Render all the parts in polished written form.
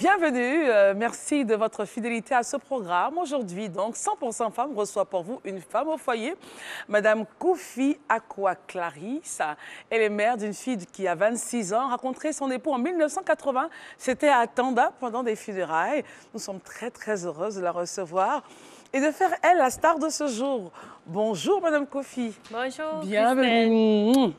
Bienvenue, merci de votre fidélité à ce programme. Aujourd'hui, donc, 100% Femmes reçoit pour vous une femme au foyer, Madame Kofi Akua Clarisse. Elle est mère d'une fille qui a 26 ans, rencontré son époux en 1980. C'était à Tanda pendant des funérailles. Nous sommes très heureuses de la recevoir et de faire, elle, la star de ce jour. Bonjour, Madame Kofi. Bonjour, Bienvenue.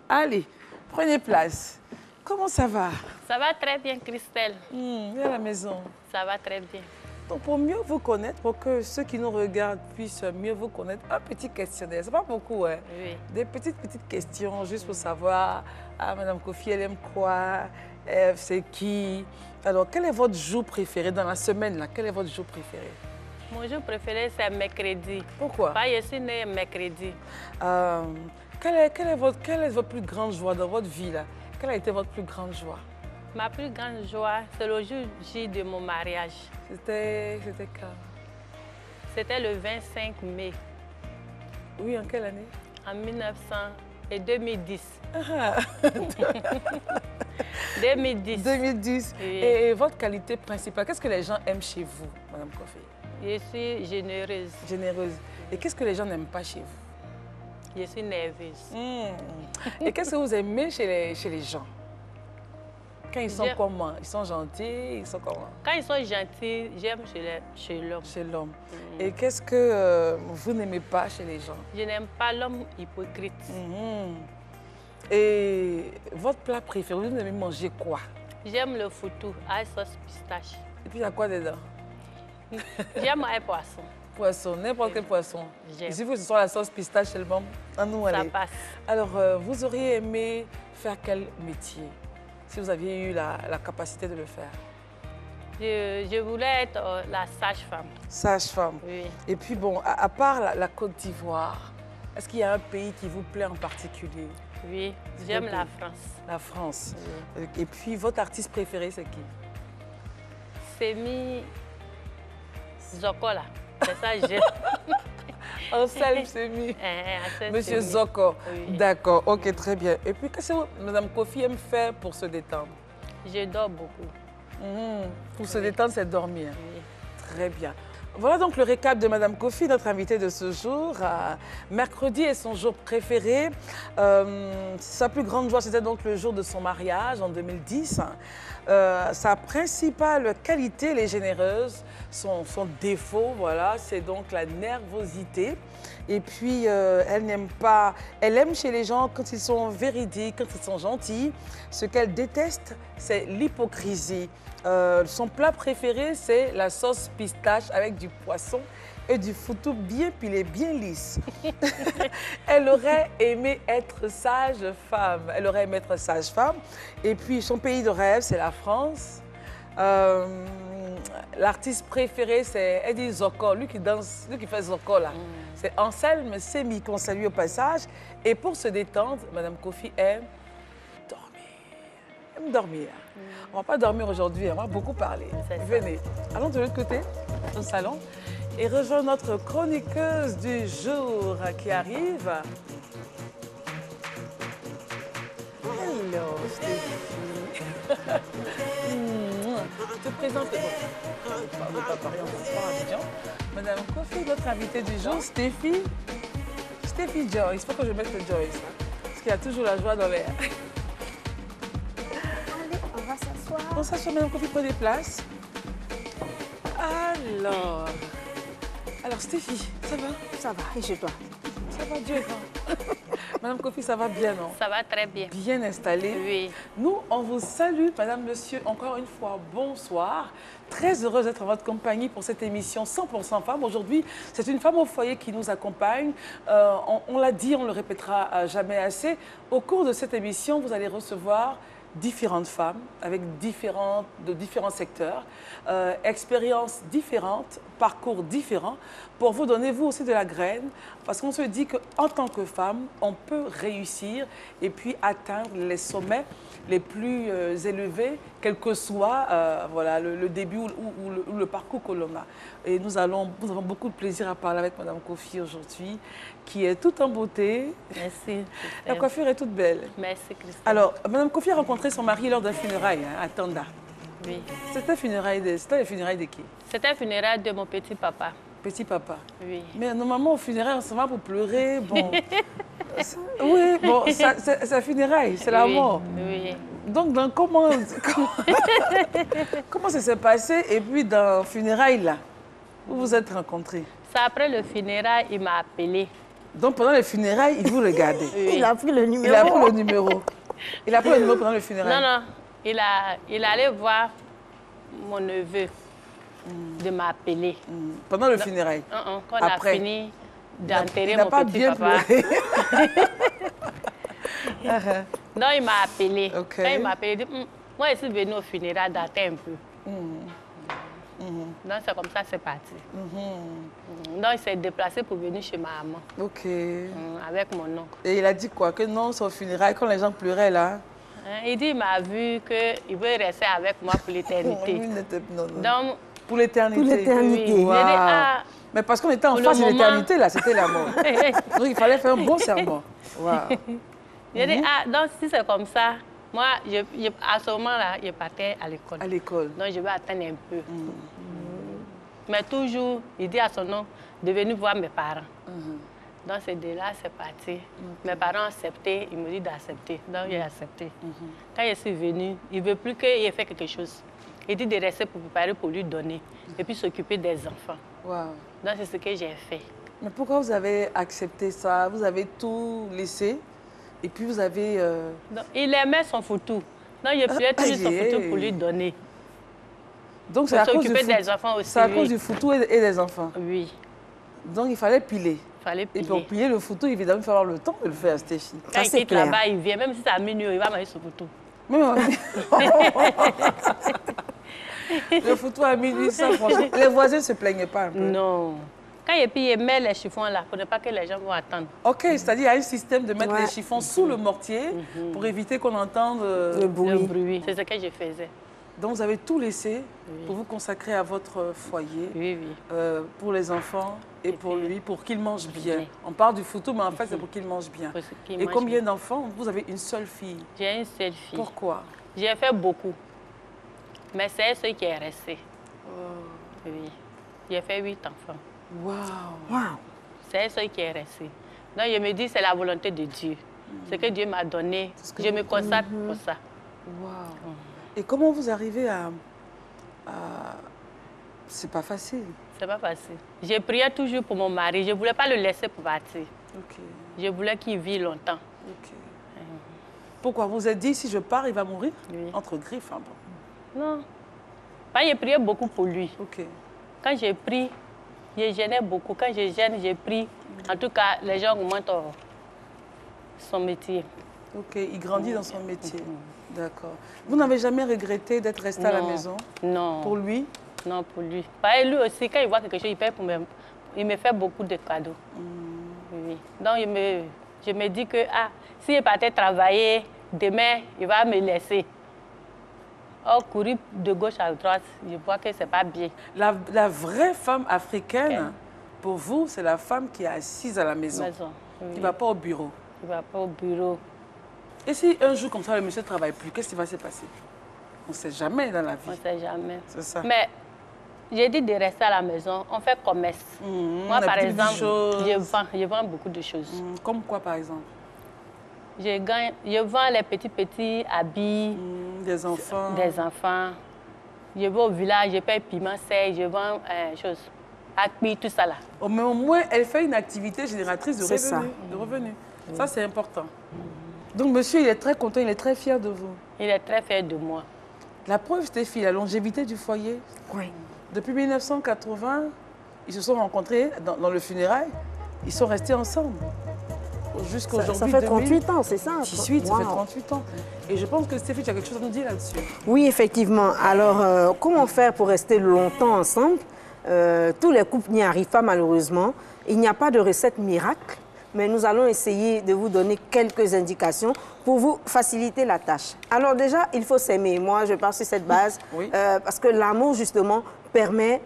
Allez, prenez place. Comment ça va? Ça va très bien, Christelle. Et à la maison? Ça va très bien. Donc, pour mieux vous connaître, pour que ceux qui nous regardent puissent mieux vous connaître, un petit questionnaire. C'est pas beaucoup, hein? Oui. Des petites questions, juste pour savoir, Madame Kofi, elle aime quoi? C'est qui? Alors, quel est votre jour préféré dans la semaine, là? Quel est votre jour préféré? Mon jour préféré, c'est mercredi. Pourquoi? Je suis née mercredi. Quelle est votre plus grande joie dans votre vie, là? Quelle a été votre plus grande joie? Ma plus grande joie, c'est le jour J de mon mariage. C'était quand? C'était le 25 mai. Oui, en quelle année? En 2010. Ah. 2010. 2010. Oui. Et votre qualité principale, qu'est-ce que les gens aiment chez vous, Madame Kofi? Je suis généreuse. Généreuse. Et qu'est-ce que les gens n'aiment pas chez vous? Je suis nerveuse. Et qu'est-ce que vous aimez chez les gens? Quand ils sont comment? Ils sont gentils? Ils sont comment? Quand ils sont gentils, j'aime chez l'homme. Chez l'homme. Et qu'est-ce que vous n'aimez pas chez les gens? Je n'aime pas l'homme hypocrite. Et votre plat préféré, vous aimez manger quoi? J'aime le foutou à sauce pistache. Et puis il y a quoi dedans? J'aime un poisson. Poisson, n'importe quel poisson. J'aime. Il faut que ce soit la sauce pistache seulement. À nous aller. Ça passe. Alors, vous auriez aimé faire quel métier si vous aviez eu la capacité de le faire? Je voulais être la sage-femme. Sage-femme. Oui. Et puis bon, à part la Côte d'Ivoire, est-ce qu'il y a un pays qui vous plaît en particulier? Oui, j'aime la France. La France. Oui. Et puis, votre artiste préféré, c'est qui? Semi Zokola. C'est ça, j'aime. Anselme Semi. Monsieur Semi. Zoko. Oui. D'accord, ok, très bien. Et puis, qu'est-ce que Madame Kofi aime faire pour se détendre? Je dors beaucoup. Pour se détendre, c'est dormir. Oui. Très bien. Voilà donc le récap de Madame Kofi, notre invitée de ce jour. Mercredi est son jour préféré. Sa plus grande joie, c'était donc le jour de son mariage en 2010. Sa principale qualité, elle est généreuse. Son défaut, voilà, c'est donc la nervosité. Et puis, elle aime chez les gens quand ils sont véridiques, quand ils sont gentils. Ce qu'elle déteste, c'est l'hypocrisie. Son plat préféré, c'est la sauce pistache avec du poisson et du foutou bien pilé, bien lisse. Elle aurait aimé être sage-femme. Elle aurait aimé être sage-femme. Et puis, son pays de rêve, c'est la France. L'artiste préféré, c'est Eddie Zoko, lui qui danse, lui qui fait Zoko là. C'est Anselme Semi qu'on salue au passage. Et pour se détendre, Madame Kofi aime dormir. On ne va pas dormir aujourd'hui, on va beaucoup parler. Venez, allons de l'autre côté, au salon, et rejoindre notre chroniqueuse du jour qui arrive. Hello, Stéphie. Je te présente. Bon, on ne va pas parler, on va pas à Abidjan. Madame Kofi, notre invitée du jour, Stéphie. Stéphie Joyce. Il faut que je mette le Joyce. Parce qu'il y a toujours la joie dans l'air. Allez, on va s'asseoir. On s'assoit, Madame Kofi, prenez place. Alors Stéphie, ça va? Ça va, et chez toi? Ça va, Dieu est grand. Madame Kofi, ça va bien, non? Ça va très bien. Bien installée. Oui. Nous, on vous salue, Madame, Monsieur, encore une fois, bonsoir. Très heureuse d'être en votre compagnie pour cette émission 100% Femmes. Aujourd'hui, c'est une femme au foyer qui nous accompagne. On l'a dit, on le répétera jamais assez. Au cours de cette émission, vous allez recevoir différentes femmes avec de différents secteurs, expériences différentes, parcours différents, pour vous donner vous aussi de la graine, parce qu'on se dit qu'en tant que femme, on peut réussir et puis atteindre les sommets les plus élevés, quel que soit voilà, le début ou le parcours que l'on a. Et nous avons beaucoup de plaisir à parler avec Madame Kofi aujourd'hui, qui est toute en beauté. Merci. La coiffure est toute belle. Merci, Christelle. Alors, Madame Kofi a rencontré rencontré son mari lors d'un funérail à Tanda. Oui. C'était les funérailles de qui? C'était un funérail de mon petit papa. Petit papa. Oui. Mais normalement, au funérail, on se va pour pleurer. Bon. Oui, bon, c'est funérailles, c'est la mort. Oui. Donc, comment ça s'est passé? Et puis, dans funérailles, là, où vous êtes rencontrés? C'est après le funérail, il m'a appelé. Donc, pendant les funérailles, il vous regardait? Oui. Il a pris le numéro. Il a pris le numéro. Il a pris le numéro pendant les funérailles? Non, non. Il allait voir mon neveu de m'appeler. Pendant le funérail? Quand on a fini d'enterrer mon pas petit bien papa. Pleuré. Non, il m'a appelé. Ok. Quand il m'a appelé, il dit, moi, je suis venue au funérail dater un peu. Donc, c'est comme ça que c'est parti. Donc, il s'est déplacé pour venir chez ma maman. Ok. Avec mon oncle. Et il a dit quoi? Que non, c'est au funérail, quand les gens pleuraient là? Il dit, il m'a vu qu'il veut rester avec moi pour l'éternité. Non. Donc, pour l'éternité? Pour l'éternité. oui. Wow. J'ai dit, ah, Mais parce qu'on était en pour face de le moment- l'éternité, là, c'était la mort. Donc, il fallait faire un bon serment. Wow. j'ai dit, ah, donc si c'est comme ça, moi, à ce moment-là, je partais à l'école. À l'école. Donc, je vais attendre un peu. Mais toujours, il dit à son nom de venir voir mes parents. Donc, c'est de là, c'est parti. Mes parents ont accepté, ils me disent d'accepter. Donc, j'ai accepté. Quand je suis venue, il ne veut plus qu'il ait fait quelque chose. Il dit de rester pour préparer, pour lui donner. Et puis s'occuper des enfants. Wow. Donc, c'est ce que j'ai fait. Mais pourquoi vous avez accepté ça? Vous avez tout laissé et puis vous avez... Donc, il aimait son foutu. Donc, je priais toujours son foutu pour lui donner. Donc, c'est Pour à cause du s'occuper des enfants aussi. C'est à cause oui. du foutu et des enfants. Oui, Donc, il fallait piler. il fallait Et payer. pour piller le foutu, évidemment, il faut avoir le temps de le faire, Stéphie. Quand Ça, il c'est quitte clair. là-bas, il vient. Même si c'est à minuit, il va manger son foutu. Le foutu à minuit, ça, franchement. Les voisins ne se plaignaient pas un peu. Non. Quand il met les chiffons là, pour ne pas que les gens vont attendre. Ok, c'est-à-dire qu'il y a un système de mettre Ouais. les chiffons sous le mortier pour éviter qu'on entende... Le Le bruit. bruit. C'est ce que je faisais. Donc, vous avez tout laissé pour vous consacrer à votre foyer, Oui, oui. pour les enfants et pour puis, lui, pour qu'il mange bien. bien. On parle du foutu, mais en fait, c'est pour qu'il mange bien. Pour qu'il Et mange combien bien. d'enfants? Vous avez une seule fille. J'ai une seule fille. Pourquoi? J'ai fait beaucoup. Mais c'est elle seule qui est restée. Oui. J'ai fait 8 enfants. Waouh! Wow. C'est elle seule qui est restée. Donc, je me dis, c'est la volonté de Dieu. Ce que Dieu m'a donné, je me consacre pour ça. Waouh! Et comment vous arrivez à... C'est pas facile. C'est pas facile. Je priais toujours pour mon mari. Je ne voulais pas le laisser pour partir. Ok. Je voulais qu'il vive longtemps. Ok. Pourquoi? Vous vous êtes dit, si je pars, il va mourir? Oui. Entre griffes, hein, bon. Non. Enfin, j'ai prié beaucoup pour lui. Ok. Quand j'ai pris, je gênais beaucoup. Quand je gêne, j'ai pris. En tout cas, les gens augmentent son métier. Ok, il grandit dans son métier. D'accord. Vous n'avez jamais regretté d'être resté à la Non. maison? Non. Pour lui? Non, pour lui. Pareil, lui aussi, quand il voit quelque chose, il paye pour il me fait beaucoup de cadeaux. Oui. Donc, je me dis que, ah, s'il partait travailler, demain, il va me laisser. Or, courir de gauche à droite, je vois que ce n'est pas bien. La vraie femme africaine, Ok. pour vous, c'est la femme qui est assise à la maison, Oui. qui ne va pas au bureau. Il ne va pas au bureau. Et si un jour comme ça, le monsieur ne travaille plus, qu'est-ce qui va se passer? On ne sait jamais dans la On ne vie. sait jamais. C'est ça. Mais j'ai dit de rester à la maison, on fait commerce. Moi, on a par plus de exemple, choses. je vends beaucoup de choses. Comme quoi, par exemple? Je vends les petits habits Des enfants. des enfants. Je vais au village, je paye piment sec, je vends acpi, tout ça là. Oh, mais au moins, elle fait une activité génératrice de C'est ça. revenus. De revenus. Ça, c'est important. Donc, monsieur, il est très content, il est très fier de vous. Il est très fier de moi. La preuve, Stéphie, la longévité du foyer. Oui. Depuis 1980, ils se sont rencontrés dans le funérail. Ils sont restés ensemble. Jusqu'à aujourd'hui. Ça fait 38 ans, c'est ça? 18, ça fait Wow. 38 ans. Et je pense que Stéphie, tu as quelque chose à nous dire là-dessus. Oui, effectivement. Alors, comment faire pour rester longtemps ensemble? Tous les couples n'y arrivent pas, malheureusement. Il n'y a pas de recette miracle, mais nous allons essayer de vous donner quelques indications pour vous faciliter la tâche. Alors déjà, il faut s'aimer. Moi, je pars sur cette base, Oui. parce que l'amour, justement, permet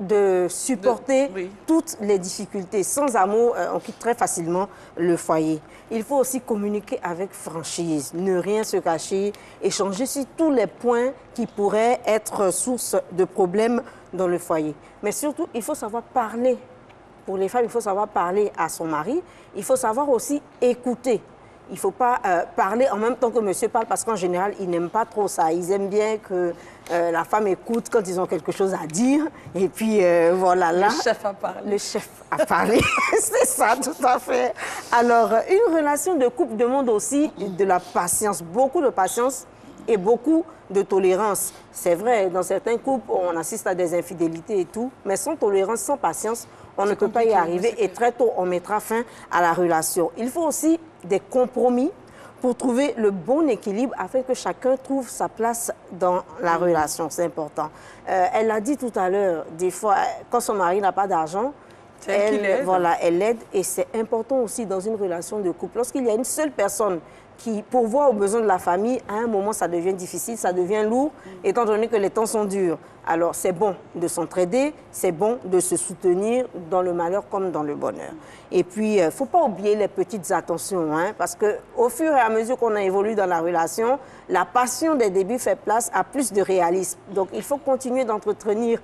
de supporter toutes les difficultés. Sans amour, on quitte très facilement le foyer. Il faut aussi communiquer avec franchise, ne rien se cacher, échanger sur tous les points qui pourraient être source de problèmes dans le foyer. Mais surtout, il faut savoir parler. Pour les femmes, il faut savoir parler à son mari. Il faut savoir aussi écouter. Il ne faut pas parler en même temps que monsieur parle parce qu'en général, ils n'aiment pas trop ça. Ils aiment bien que la femme écoute quand ils ont quelque chose à dire. Et puis, voilà, là... Le chef a parlé. Le chef a parlé, c'est ça, tout à fait. Alors, une relation de couple demande aussi de la patience, beaucoup de patience et beaucoup de tolérance. C'est vrai, dans certains couples, on assiste à des infidélités et tout, mais sans tolérance, sans patience, on ne peut pas y arriver et très tôt, on mettra fin à la relation. Il faut aussi des compromis pour trouver le bon équilibre afin que chacun trouve sa place dans la relation. C'est important. Elle l'a dit tout à l'heure, des fois, quand son mari n'a pas d'argent, elle l'aide et c'est important aussi dans une relation de couple. Lorsqu'il y a une seule personne qui pourvoit aux besoins de la famille, à un moment, ça devient difficile, ça devient lourd, étant donné que les temps sont durs. Alors, c'est bon de s'entraider, c'est bon de se soutenir dans le malheur comme dans le bonheur. Et puis, il ne faut pas oublier les petites attentions, hein, parce qu'au fur et à mesure qu'on a évolué dans la relation, la passion des débuts fait place à plus de réalisme. Donc, il faut continuer d'entretenir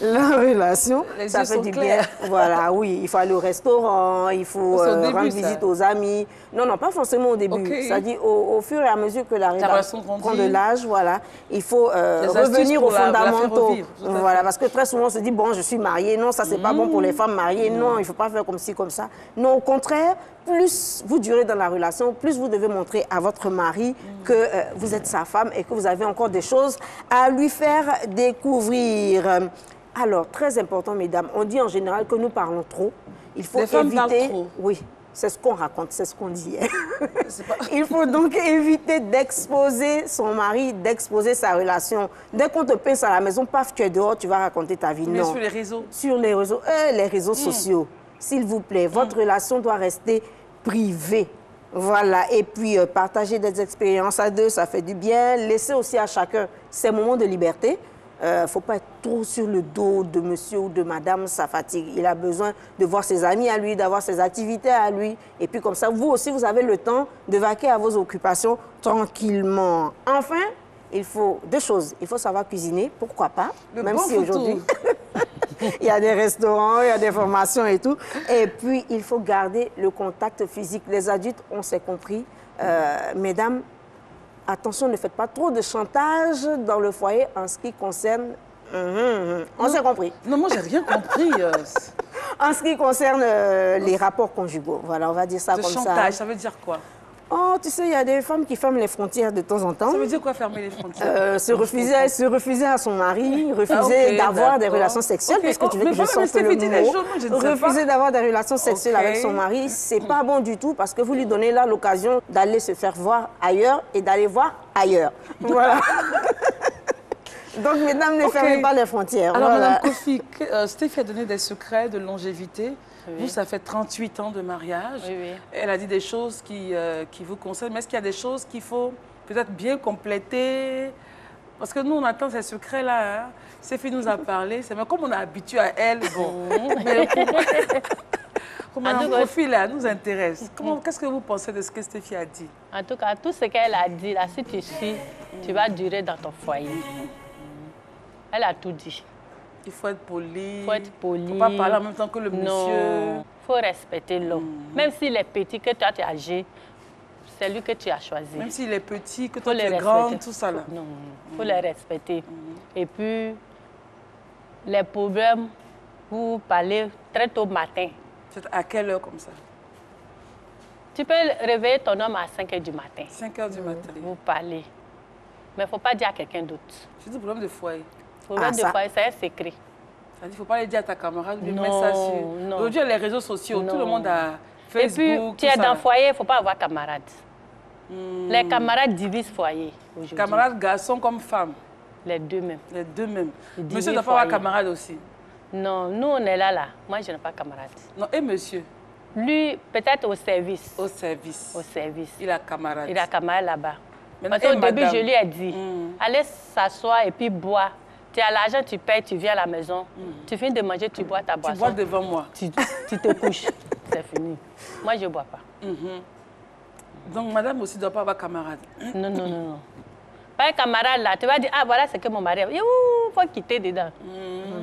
la relation. Ça fait du bien. Voilà, oui, il faut aller au restaurant, il faut rendre visite aux amis. Non, non, pas forcément au début. C'est-à-dire au fur et à mesure que la relation prend de l'âge, voilà, il faut revenir aux fondamentaux. Voilà, parce que très souvent on se dit, bon, je suis mariée, non, ça c'est pas bon pour les femmes mariées, non, il ne faut pas faire comme ci, comme ça. Non, au contraire, plus vous durez dans la relation, plus vous devez montrer à votre mari que vous êtes sa femme et que vous avez encore des choses à lui faire découvrir. Alors, très important, mesdames, on dit en général que nous parlons trop. Il faut éviter... Trop. Oui, c'est ce qu'on raconte, c'est ce qu'on dit. Il faut donc éviter d'exposer son mari, d'exposer sa relation. Dès qu'on te pince à la maison, paf, tu es dehors, tu vas raconter ta vie. Mais non. Sur les réseaux? Sur les réseaux sociaux. S'il vous plaît, votre relation doit rester privée. Voilà, et puis partager des expériences à deux, ça fait du bien. Laissez aussi à chacun ses moments de liberté. Il ne faut pas être trop sur le dos de monsieur ou de madame, ça fatigue. Il a besoin de voir ses amis à lui, d'avoir ses activités à lui. Et puis comme ça, vous aussi, vous avez le temps de vaquer à vos occupations tranquillement. Enfin, il faut deux choses. Il faut savoir cuisiner, pourquoi pas, même si aujourd'hui... Il y a des restaurants, il y a des formations et tout. Et puis, il faut garder le contact physique. Les adultes, on s'est compris. Mesdames, attention, ne faites pas trop de chantage dans le foyer en ce qui concerne... On s'est compris. Non, moi, j'ai rien compris. En ce qui concerne les rapports conjugaux. Voilà, on va dire ça comme ça. Le chantage, ça veut dire quoi? Oh, tu sais, il y a des femmes qui ferment les frontières de temps en temps. Ça veut dire quoi, fermer les frontières? Se refuser à son mari, refuser d'avoir des relations sexuelles, parce que tu veux que je sorte le mot. Refuser d'avoir des relations sexuelles avec son mari, c'est pas bon du tout, parce que vous lui donnez là l'occasion d'aller se faire voir ailleurs et d'aller voir ailleurs. Voilà. Donc, mesdames, ne fermez pas les frontières. Alors, voilà. Madame Kofi, Stéphie a donné des secrets de longévité. Oui. Vous, ça fait 38 ans de mariage. Oui, oui. Elle a dit des choses qui vous concernent. Mais est-ce qu'il y a des choses qu'il faut peut-être bien compléter? Parce que nous, on attend ces secrets-là. Hein. Stéphie nous a parlé. Mais comme on est habitué à elle, bon. Mais comme un profil là nous intéresse. Qu'est-ce que vous pensez de ce que Stéphie a dit? En tout cas, tout ce qu'elle a dit, là, si tu suis, tu vas durer dans ton foyer. Elle a tout dit. Il faut être poli. Il faut être poli. Il ne faut pas parler en même temps que le monsieur. Non, il faut respecter l'homme. Même s'il est petit, que toi tu es âgé, c'est lui que tu as choisi. Même s'il est petit, que toi tu es grande, tout ça là. Non, il faut les respecter. Et puis, les problèmes, vous parlez très tôt matin. C'est à quelle heure comme ça? Tu peux réveiller ton homme à 5 h du matin. 5 h du matin. Vous parlez. Mais il ne faut pas dire à quelqu'un d'autre. C'est du problème de foyer. Problème de foyer, c'est un secret. Il ne faut pas le dire à ta camarade, lui mettre ça sur... Aujourd'hui, les réseaux sociaux, tout le monde a Facebook, et puis, tu es dans le foyer, il ne faut pas avoir camarade. Les camarades divisent foyer aujourd'hui. Camarades garçons comme femmes? Les deux même. Les deux même. Monsieur ne doit pas avoir camarade aussi? Non, nous on est là. Moi, je n'ai pas camarade. Non, et monsieur? Lui, peut-être au service. Au service? Au service. Il a camarade? Il a camarade là-bas. Parce qu'au début, je lui ai dit, allez s'asseoir et puis boire. Tu as l'argent, tu payes, tu viens à la maison. Tu finis de manger, tu bois ta boisson. Tu bois devant moi. Tu te couches. C'est fini. Moi, je ne bois pas. Donc, madame aussi ne doit pas avoir camarade. Non, non, non, non. Pas un camarade là, tu vas dire, ah voilà, c'est que mon mari. Il faut quitter dedans.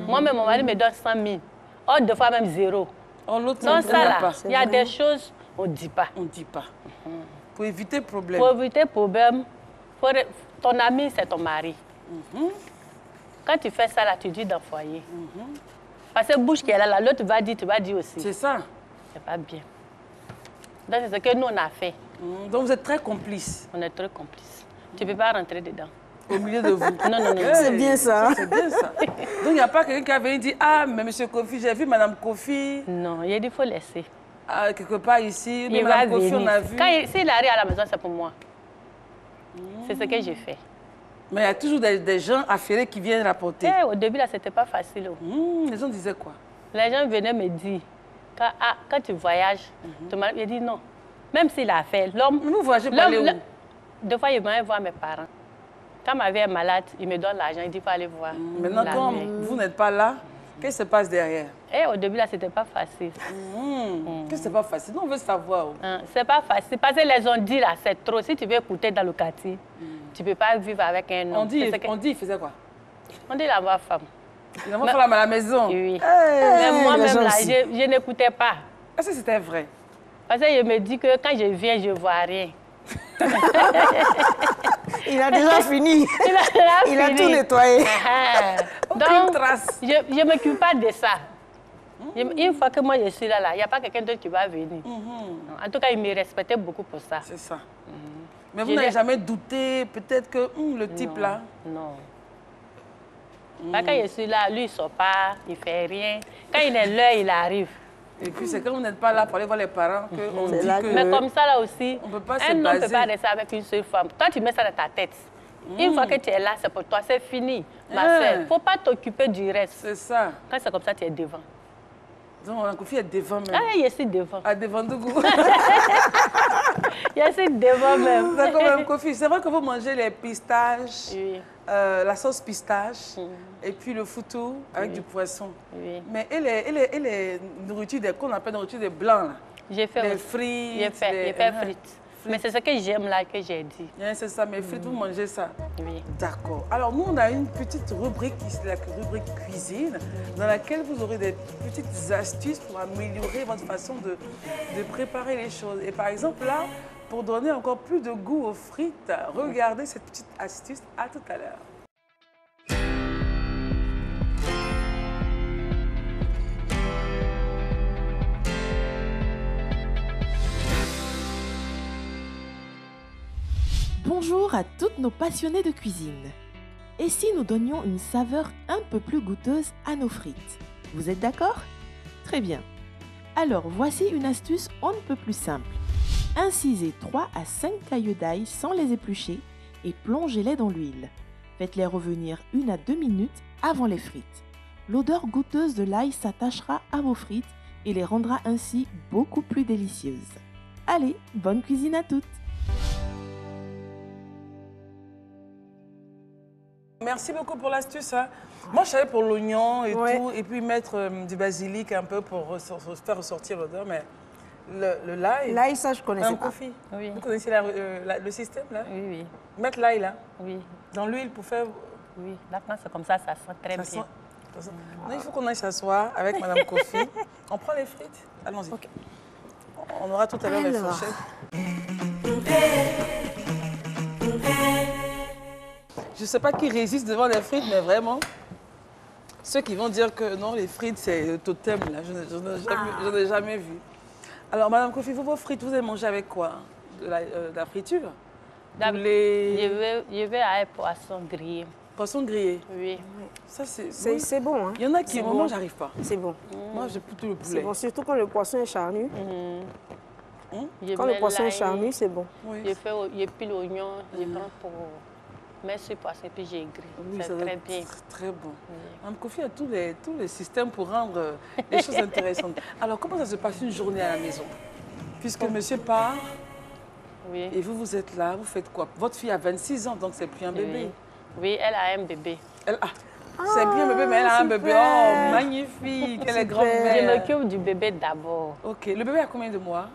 Moi-même, mon mari me donne 100 000. Oh, deux fois même 0. Oh, l'autre, Donc ça là, pas. il y a des choses, on ne dit pas. On ne dit pas. Pour éviter problème. Pour éviter problème, ton ami, c'est ton mari. Quand tu fais ça là, tu dis dans le foyer. Parce que bouche qui est là, l'autre va dire, tu vas dire aussi. C'est ça. C'est pas bien. Donc c'est ce que nous on a fait. Donc vous êtes très complices. On est très complices. Tu ne peux pas rentrer dedans. Au milieu de vous. Non, non, non. C'est bien ça. C'est bien ça. Donc il n'y a pas quelqu'un qui a venu dire, ah, mais monsieur Kofi, j'ai vu madame Kofi. Non, il dit, il faut laisser. Ah, quelque part ici, Il madame va Kofi, venir. on a vu. S'il arrive à la maison, c'est pour moi. C'est ce que j'ai fait. Mais il y a toujours des gens affairés qui viennent rapporter. Au début, là, c'était pas facile. Les gens disaient quoi? Les gens venaient me dire, quand tu voyages, il dit non. Même s'il a fait, l'homme... Vous voyagez pour aller où? Deux fois, il m'a voir mes parents. Quand ma vie est malade, il me donne l'argent, il dit, il faut aller voir. Maintenant, quand vous n'êtes pas là, qu'est-ce qui se passe derrière? Au début, là, c'était pas facile. Qu'est-ce que c'est pas facile? Nous, on veut savoir. C'est pas facile. Parce que les ont dit, là, c'est trop. Si tu veux écouter dans le quartier, tu ne peux pas vivre avec un homme. On dit, il faisait quoi? On dit la voix femme. Il a femme à la maison? Oui. Mais moi-même, là, je n'écoutais pas. Est-ce que c'était vrai? Parce que je me dis que quand je viens, je ne vois rien. Il a déjà fini. Il a tout nettoyé. Donc, trace. je ne m'occupe pas de ça. Une fois que moi je suis là, il n'y a pas quelqu'un d'autre qui va venir. En tout cas, il me respectait beaucoup pour ça. C'est ça. Mais vous n'avez jamais douté, peut-être que le type là? Non. Quand je suis là, lui, il ne sort pas, il ne fait rien. Quand il est l'heure, il arrive. Et puis c'est quand vous n'êtes pas là pour aller voir les parents qu'on dit que... Mais comme ça, là aussi, on peut pas un homme ne peut pas rester avec une seule femme. Toi, tu mets ça dans ta tête. Une fois que tu es là, c'est pour toi, c'est fini. Ma soeur, il ne faut pas t'occuper du reste. C'est ça. Quand c'est comme ça, tu es devant. Donc, on a confié devant même. Ah, je suis devant. À devant de goût. Je suis devant même. D'accord, Mme Kofi. C'est vrai que vous mangez les pistaches, la sauce pistache, et puis le foutou avec du poisson. Oui. Mais et les nourritures qu'on appelle nourriture des blancs, là. J'ai fait les aussi. frites. J'ai fait frites. Mais c'est ce que j'aime là que j'ai dit. C'est ça, mais frites, vous mangez ça? Oui. D'accord. Alors, nous, on a une petite rubrique, la rubrique cuisine, dans laquelle vous aurez des petites astuces pour améliorer votre façon de préparer les choses. Et par exemple, là, pour donner encore plus de goût aux frites, regardez cette petite astuce. À tout à l'heure. Bonjour à toutes nos passionnés de cuisine. Et si nous donnions une saveur un peu plus goûteuse à nos frites? Vous êtes d'accord? Très bien. Alors voici une astuce on ne peut plus simple. Incisez 3 à 5 cailloux d'ail sans les éplucher et plongez-les dans l'huile. Faites-les revenir 1 à 2 minutes avant les frites. L'odeur goûteuse de l'ail s'attachera à vos frites et les rendra ainsi beaucoup plus délicieuses. Allez, bonne cuisine à toutes! Merci beaucoup pour l'astuce. Hein. Moi, je savais pour l'oignon et tout, et puis mettre du basilic un peu pour faire ressortir l'odeur, mais le l'ail... L'ail, ça, je connaissais pas. Kofi, Oui. vous connaissez le système, là? Oui, oui. Mettre l'ail, là, Oui. dans l'huile pour faire... Oui. Là, quand c'est comme ça sent très bien. Non, il faut qu'on aille s'asseoir avec Mme Kofi. On prend les frites? Allons-y. Okay. On aura tout à l'heure les fourchettes. Je ne sais pas qui résiste devant les frites, mais vraiment, ceux qui vont dire que non, les frites, c'est le totem, là, je n'ai jamais vu. Alors, Mme Kofi, vos frites, vous avez mangé avec quoi? De la friture? Je vais avec poisson grillé. Poisson grillé? Oui. Ça, c'est bon. Hein. Il y en a qui, moi, j'arrive pas. C'est bon. Moi, j'ai plutôt le poulet. C'est bon, surtout quand le poisson est charnu. Quand le poisson est charnu, c'est bon. Oui. Je pile l'oignon, je prends pour... Mais ce poisson, et puis j'ai grillé. Oui, c'est très bien. Très bon. Mme Kofi a tous les systèmes pour rendre les choses intéressantes. Alors, comment ça se passe une journée à la maison? Puisque monsieur part, et vous êtes là, vous faites quoi? Votre fille a 26 ans, donc c'est plus un bébé. Oui, elle a un bébé. C'est bien bébé, mais elle a un bébé. Oh, magnifique. Elle est grand-mère. Je m'occupe du bébé d'abord. Ok. Le bébé a combien de mois?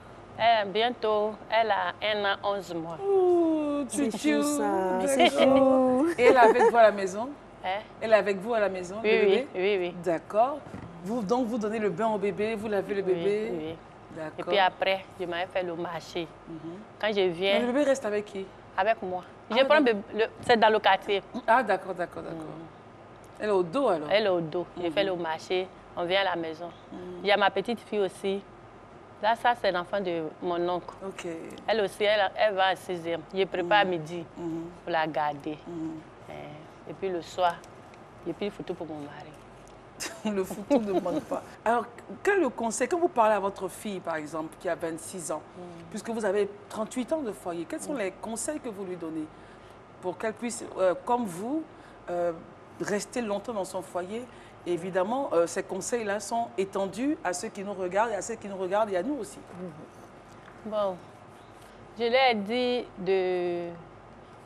Bientôt, elle a 1 an, 11 mois. Ouh, C'est chou, ça. C'est d'accord. chou. Et elle est avec vous à la maison? Hein? Elle est avec vous à la maison, Oui, le bébé? oui. D'accord. Donc, vous donnez le bain au bébé, vous lavez le bébé? Oui. D'accord. Et puis après, je m'avais fait le marché. Quand je viens... Mais le bébé reste avec qui? Avec moi. Je prends c'est dans le quartier. Ah, d'accord. Elle est au dos alors? Elle est au dos. Je fais le marché, on vient à la maison. Il y a ma petite fille aussi. Là, ça, c'est l'enfant de mon oncle. Ok. Elle aussi, elle va en 6e. Je prépare à midi pour la garder. Et puis le soir, j'ai pris une photo pour mon mari. Le photo ne demande pas. Alors, quel est le conseil, quand vous parlez à votre fille, par exemple, qui a 26 ans, puisque vous avez 38 ans de foyer, quels sont les conseils que vous lui donnez pour qu'elle puisse, comme vous, rester longtemps dans son foyer? Et évidemment, ces conseils-là sont étendus à ceux qui nous regardent et à ceux qui nous regardent et à nous aussi. Bon, je leur ai dit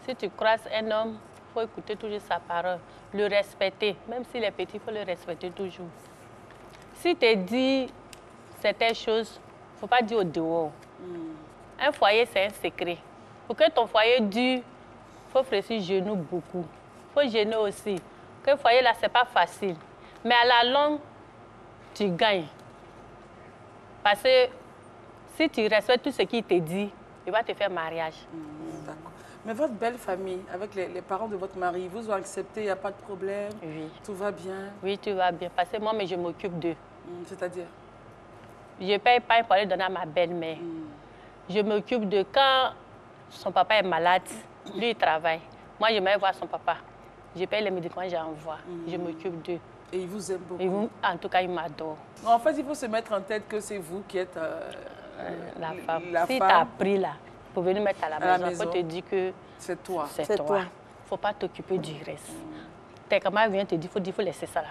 si tu croises un homme, il faut écouter toujours sa parole, le respecter. Même s'il est petit, il faut le respecter toujours. Si tu dit certaines choses, il ne faut pas dire au dehors. Un foyer, c'est un secret. Pour que ton foyer dure, il faut fréquenter genou beaucoup. Il faut gêner aussi. Que le foyer, là, ce n'est pas facile. Mais à la longue, tu gagnes. Parce que si tu respectes tout ce qu'il te dit, il va te faire mariage. D'accord. Mais votre belle famille, avec les parents de votre mari, ils vous ont accepté, il n'y a pas de problème? Oui. Tout va bien? Oui, tout va bien. Parce que moi, je m'occupe d'eux. C'est-à-dire? Je ne paye pas pour aller donner à ma belle-mère. Je m'occupe de quand son papa est malade, lui, il travaille. Moi, je vais voir son papa. Je paye les médicaments, j'envoie. Je m'occupe d'eux. Et ils vous aiment beaucoup? En tout cas, ils m'adorent. En fait, il faut se mettre en tête que c'est vous qui êtes la femme. la Si tu femme. as pris là, pour venir mettre à la maison, il faut te dire que c'est toi. C'est toi. Il ne faut pas t'occuper du reste. Tes camarades viennent te dire qu'il faut laisser ça là.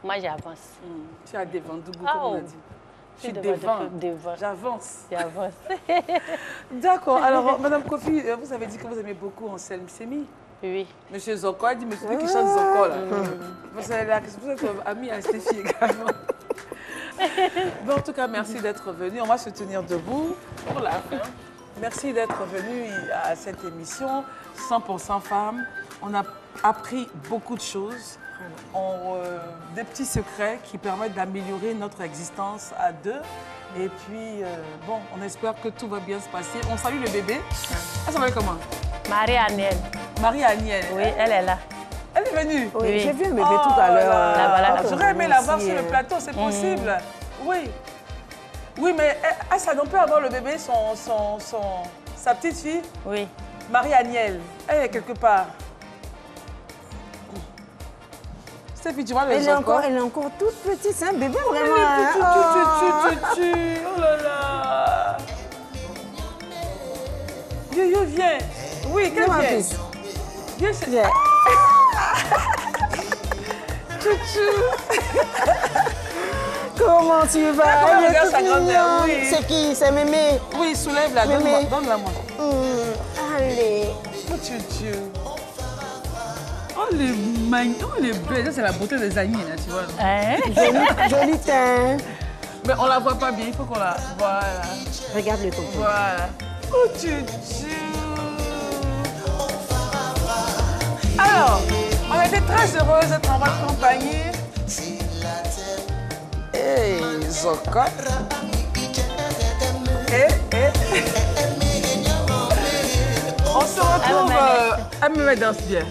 Moi, j'avance. Tu as des vendougous, comme on a dit. Tu dévends. J'avance. J'avance. D'accord. Alors, Madame Kofi, vous avez dit que vous aimez beaucoup Anselme Semi. Oui. Monsieur Zoko a dit, mais celui qui chante Zoko, là. Vous êtes ami à Stéphie également. Bon, en tout cas, merci d'être venu. On va se tenir debout pour la fin. Merci d'être venu à cette émission 100% femmes. On a appris beaucoup de choses. Des petits secrets qui permettent d'améliorer notre existence à deux. Et puis, bon, on espère que tout va bien se passer. On salue le bébé. Elle s'appelle comment? Marie-Aniel. Marie-Aniel. Oui, elle est là. Elle est venue? Oui, j'ai vu un bébé tout à l'heure. J'aurais aimé la voir sur le plateau, c'est possible. Oui. Oui, mais ça on peut avoir le bébé, sa petite fille? Oui. Marie-Aniel. Elle est quelque part. Stéphie, tu vois les encore? Elle est encore toute petite, c'est un bébé vraiment. Oh là là. Yo, viens. Oui, qu'elle vient. Viens, c'est... Chouchou. Comment tu vas? Regarde sa grand-mère, oui. C'est qui? C'est Mémé? Oui, soulève-la, donne-la moi. Allez. Oh, chouchou. Oh, elle est belle. Ça, c'est la beauté des amis, là, tu vois. Hein? Joli teint. Mais on la voit pas bien, il faut qu'on la... Voilà. Regarde le tonton. Voilà. Oh, chouchou. Alors, on était très heureuses d'être en votre compagnie. Hey, Zoko. On se retrouve... Elle danse bien.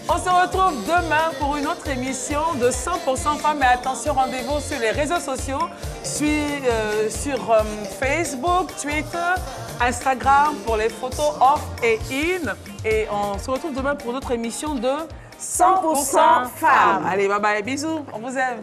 On se retrouve demain pour une autre émission de 100% femmes. Mais attention, rendez-vous sur les réseaux sociaux, sur Facebook, Twitter, Instagram pour les photos off et in. Et on se retrouve demain pour une autre émission de 100% femmes. Allez, bye bye, bisous, on vous aime.